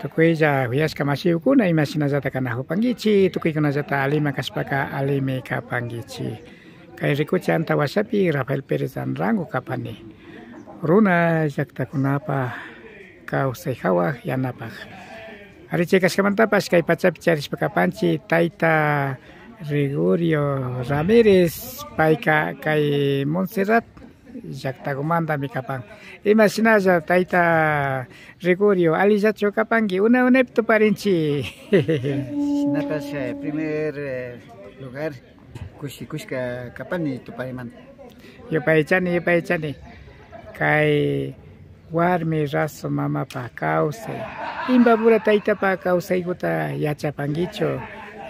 Tukuy huyashka mashiwkuna imashinallata kanajupankichik, tukuykunallata alima kashpaka alimi kapankichik. Kay rikucha antawasapi Rafael Pérez Rango kapani. Runa llaktakunapaj kawsay hawaj yanapaj. Ari chay kashkamantapash kay pachapi charishpa kapanchik tayta Gregorio Ramírez payka kay Montserrat llaktakumantami kapan. Imashinalla tayta Gregorio alillachu kapanki una tuparinchik. Shinapash primer lugar kushka kapani tupariman. Yupaychani kay warmi raso mamapa kawsay imbabura taytapa kawsaykuta yachapankichu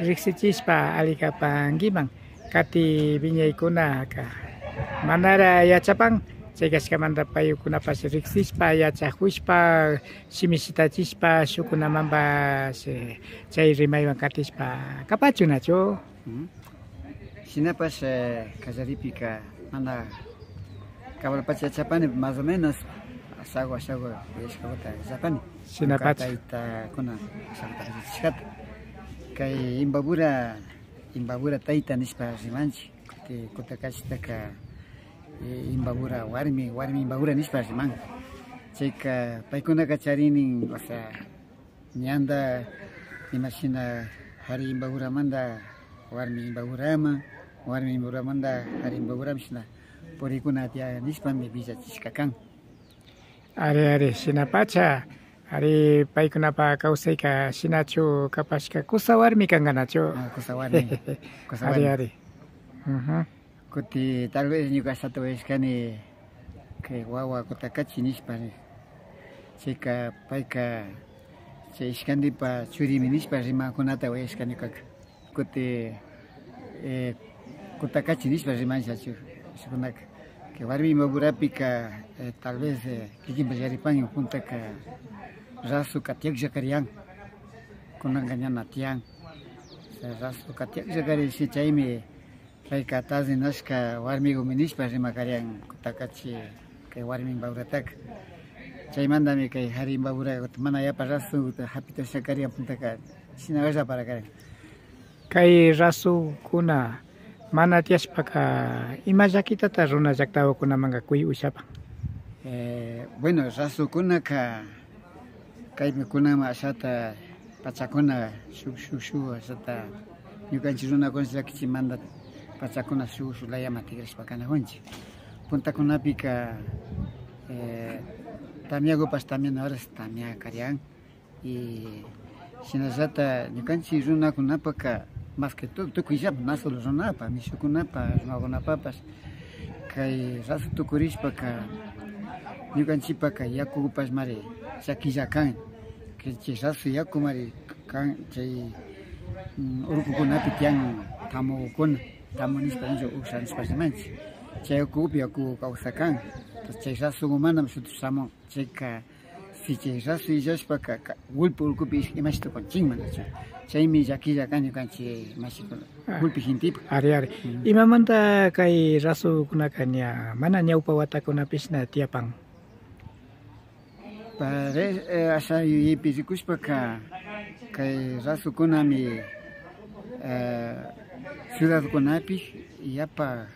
riqsichishpa ali kapankiman kati viñaykuna manara yachapan chay kashkamanta paykunapash riqsishpa yachakushpa shimishitachishpa shukunamanpash chay rimaywan katishpa kapachunachu. Shinapash kallaripika mana kabalpacha chapani más o menos asagua yashkawata chapani. Shinapacha tayta kuna shakata kay imbabura tayta nishpa rimanchik kutakashtaka imbabura warmi imbabura nishpa riman chayka paykunaka charinin o sea ñanda imashina hari imbaburamanta warmi imbaburamanta hari imbaburamishna purikuna tia nispami villachishka kan. Ari shinapacha ari paykunapa kawsayka shinachu kapashka kusa warmi kankanachu. Kusa warmi. Ari. Kuti tal vez ñuka satawashkani kay wawa kutakachi nishpa chayka payka chay ishkandipa churimi nishpa rimakunata wayashka ñukaka kuti kutakachi nishpa rimanshachu ishkunaka que warmi imbaburapika tal vez kikinpa yaripan puntaka rasu katiaklla kariyan kunanka ñana tiyan rasu katiaklla karishi chaymi payka tasinashka warmigumi nishpa rimakariyan kutakachi kay warmi imbaburataka chaymantami kay hari imbabura mana yapa rasu hapitashka kariyan puntaka shinawalla para kariyan. Kay rasukuna mana tiashpaka ima llakitata runa llaktakunamanka kuy ushapan. Bueno, rasukunaka kaymi kunama ashata pachakuna shuk ashata ñukanchik runakunchik llakichimanta pachakuna shuk layama tigrashpa kanajunchik puntakunapika tamiakupash tamiana horas tamia kariyan y shinallata ñukanchik runakunapaka más que todo tukuyllapa no solo runapa mishukunapa runakunapapash kay rasu tukurishpaka ñukanchikpaka yakupash mari llakilla kan chay rasu yaku mari kan chay urkukunapi tiyan tamu nishpa uksha nishpa rimanchik chay yakupi yaku kawsa kan chay rasukumanam shutik shamun chayka si chay rasu illashpaka gulpi urkupi imashita kunchinmanachu chaymi llakilla kan ñukanchik mashikuna gulpi hintipa. Ari. Imamanta kay rasukunaka ña mana ñawpa watakunapishna tiyapan. Asha yuyipi rikushpaka kay rasukunami ciudadkunapi yapa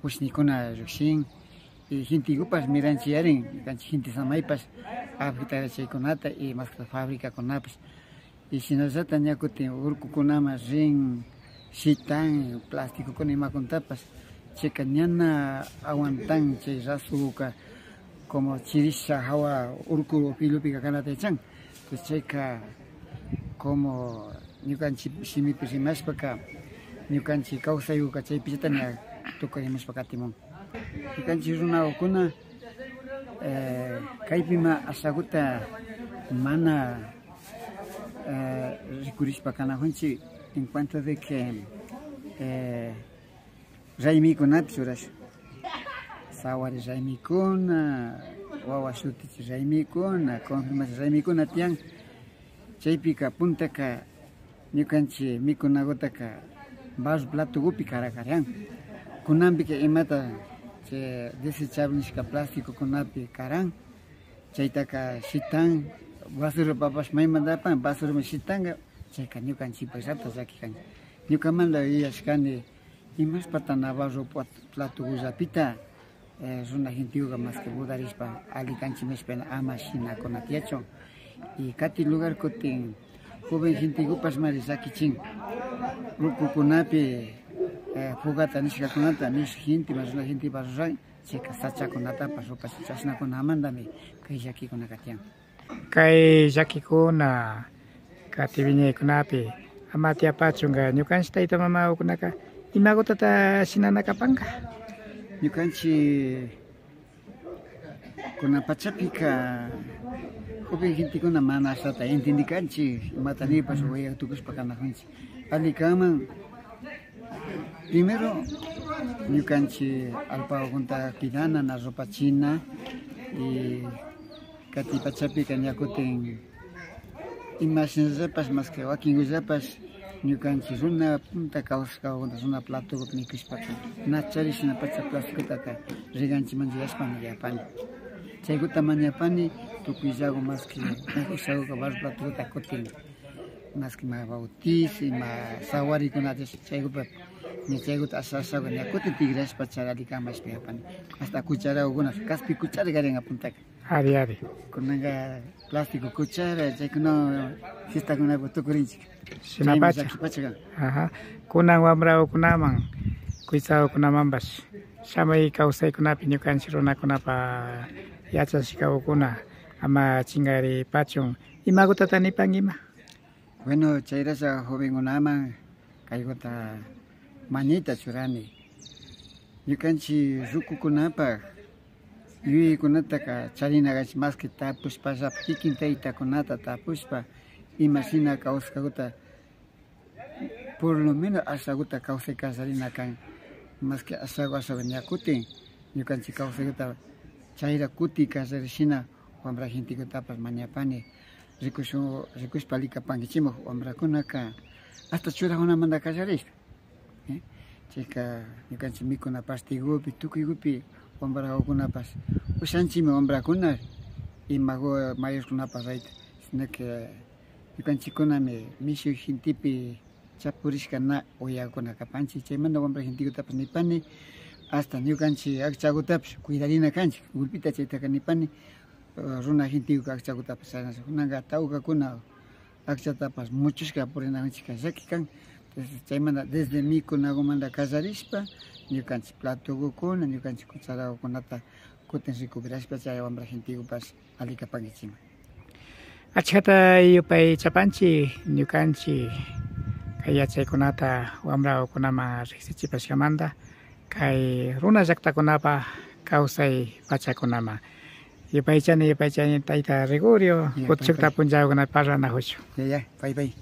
kushnikuna llukshin y jintikupash miranchiyarin kanchik jinti samaypash afectara chaykunata y mas fabricakunapash y shinallata ña kutin urkukunaman rin shitan plasticokuna imakuntapash chayka ñana aguantan chay rasuka como chirisha hawa urku pilupika kanata echan pues chayka como ñukanchik shimipi rimashpaka ñukanchik kawsayuka chaypillata ña tukurimashpa katimun ñukanchik runakuna kaypima ashakuta mana rikurishpa kanajunchik en cuanto de que raymikunapi churash sawari raymikuna wawa shutichik raymikuna confirmación raymikuna tiyan chaypika puntaka ñukanchik mikunakutaka barro platukupi karakaryan kunanpika imata chay desechable nishka plástico kunapi karan chaytaka shitan basura papas maymantapan basura shitanga chayka ñukanchikpak ratas llakikanchik ñukamanta yuyashkani imaspatana barro plato guzapita runa gentikuqa mas que budarishpa allikanchik nishpana ama shinakuna tiyachun y kati lugar kutin joven gentikupas mari llakichin rukukunapi fogata nishkakunata nish gente mas runa gentipas ruran chayka sachakunatapas rupash chashnakunamantami kay llakikuna tiyan. Kay llakikuna kati wiñaykunapi ama tiyapachunqa ñukanchik tayta mamakunaka imagutata shinanakapanqa. Ñukanchik kunapachapika joven gentikuna mana asata entendikanchik imatañipas wayaktukushpa kanakunchik alikaman primero ñukanchik alpawakunta cuidanan arropachina y kati pachapika ñakutin imashinallapas mas que wakinkullapas ñukanchik runa punta kawsaqkunata runa platukuta mikushpaka na charishina pacha plasticutata riganchik manchayashpami yapani chaykuta mañapani tukuy llaku mas que usakuka barro platukuta kutin mas que ma bautizo ima sawarikunata chaykupa chaykuta asasaka ña kutin tigrashpa charalikamashpa yapani hasta cucharakuna kaspi cuchara karin apuntaka. Ari. Kunanga plástico cuchara chaykuna fiestakunapi tukurinchik. Shinapacha. Ajá. Kunan wambrakunaman kuysawkunamanpas shamay kawsaykunapi ñukanchik runakunapa yachachikawkuna ama chingaripachun imagutata nipan ima. Bueno, chayrasa jovenkunaman kaykuta mañita churani. Ñukanchik rukukunapak yuyaykunataka charinakachi mas que tapushpa kikin taytakunata tapushpa imashina kawsaqkuta por lo menos ashakuta kawsay kasharinakan mas que ashaku ñakutin ñukanchik kawsaykuta chayra kuti kasharishina wambra gentikutapas mañapani rikushpa likapankichimuk wambrakunaka hasta churakunamanta kasharishka chayka ñukanchik mikuna pastigupi tukuykupi wambrakunapas ushanchikmi wambrakuna y mayorkunapas rayta sino que ñukanchikkunami mishu gentepi chapurishka na uyakuna kapanchik chaymanta wambra gentikutapas nipani hasta ñukanchik akchakutapas cuidarina kanchik ulpita chaytaka nipani runa gentikuka akchakutapas kunanga tawkakuna akchatapas muchushka purinakunchik llaki kan chaymanta desde mikunakumanta kasharishpa ñukanchik platukukuna ñukanchik cucharakunata kutin recuperashpa chay wambra gentikupas alikapankichikman. Achkata yupay chapanchik ñukanchik kay yachaykunata wambrakunaman riqsichipashkamanta kay runa llaqtakunapa kawsay pachakunaman yupaychani tayta Gregorio kuchukta punchawkunata parlanajuchu. Ya, bye.